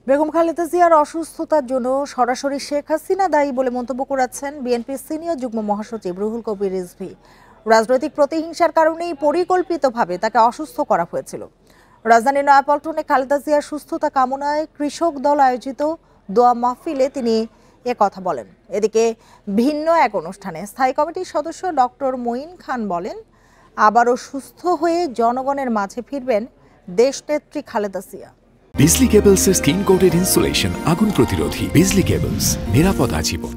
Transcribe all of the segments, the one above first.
বেগম খালেদা জিয়ার অসুস্থতার জন্য সরাসরি শেখ হাসিনা দায়ী বলে মন্তব্য করেছেন বিএনপির সিনিয়র যুগ্ম মহাসচিব রুহুল কবির রিজভী। রাজনৈতিক প্রতিহিংসার কারণেই পরিকল্পিতভাবে তাকে অসুস্থ করা হয়েছিল। রাজধানীর নয়াপল্টনে খালেদা জিয়ার সুস্থতা কামনায় কৃষক দল আয়োজিত দোয়া মাহফিলে তিনি কথা বলেন। এদিকে ভিন্ন এক অনুষ্ঠানে স্থায়ী কমিটির সদস্য ডক্টর মঈন খান বলেন, আবারও সুস্থ হয়ে জনগণের মাঝে ফিরবেন দেশনেত্রী খালেদা জিয়া। বিজলি কেবলসের স্কিন কোটেড ইনসুলেশন আগুন প্রতিরোধী। বিজলি কেবলস, নিরাপদ আজীবন।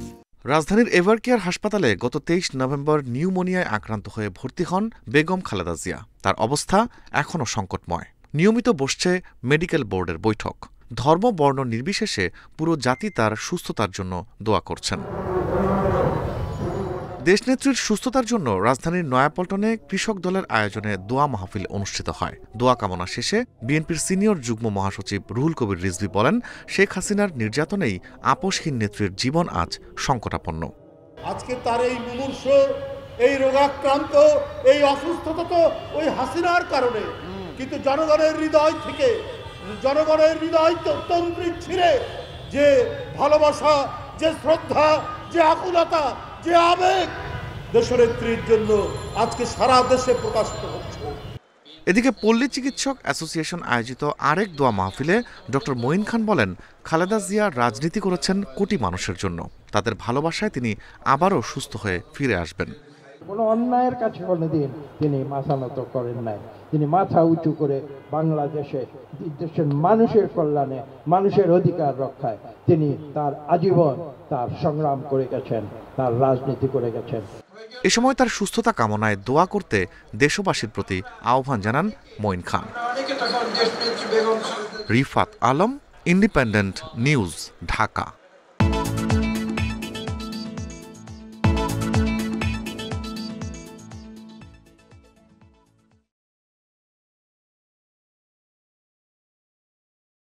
রাজধানীর এভারকেয়ার হাসপাতালে গত 23 নভেম্বর নিউমোনিয়ায় আক্রান্ত হয়ে ভর্তি হন বেগম খালেদা জিয়া। তার অবস্থা এখনও সংকটময়। নিয়মিত বসছে মেডিকেল বোর্ডের বৈঠক। ধর্ম বর্ণ নির্বিশেষে পুরো জাতি তার সুস্থতার জন্য দোয়া করছেন। দেশনেত্রীর সুস্থতার জন্য রাজধানীর নয়াপল্টনে কৃষক দলের আয়োজনে দোয়া মাহফিল অনুষ্ঠিত হয়। দোয়া কামনা শেষে বিএনপির সিনিয়র যুগ্ম মহাসচিব রুহুল কবির রিজভী বলেন, শেখ হাসিনার নির্যাতনেই আপোষহীন নেত্রীর জীবন আজ সংকটাপন্ন। আজকে তার এই মুমূর্ষ, এই রোগাক্রান্ত, এই অসুস্থতা তো ওই হাসিনার কারণে, কিন্তু জনগণের হৃদয় থেকে, জনগণের হৃদয় তন্ত্রী ছিঁড়ে যে ভালোবাসা, যে শ্রদ্ধা, যে আকুলতা, যে আবেগ দেশনেত্রীর জন্য আজকে সারা দেশে প্রকাশিত হচ্ছে। এদিকে পল্লী চিকিৎসক অ্যাসোসিয়েশন আয়োজিত আরেক দোয়া মাহফিলে ডক্টর মঈন খান বলেন, খালেদা জিয়া রাজনীতি করেছেন কোটি মানুষের জন্য। তাদের ভালোবাসায় তিনি আবারও সুস্থ হয়ে ফিরে আসবেন। কোনো অন্যায়ের কাছে কোনোদিন তিনি মাথা নত করেন নাই। তিনি মাথা উঁচু করে বাংলাদেশে দেশের মানুষের কল্যাণে, মানুষের অধিকার রক্ষায় তিনি তার আজীবন তার সংগ্রাম করে গেছেন, তার রাজনীতি করে গেছেন। এ সময় তার সুস্থতা কামনায় দোয়া করতে দেশবাসীর প্রতি আহ্বান জানান মঈন খান। Rifat Alam, Independent News, Dhaka.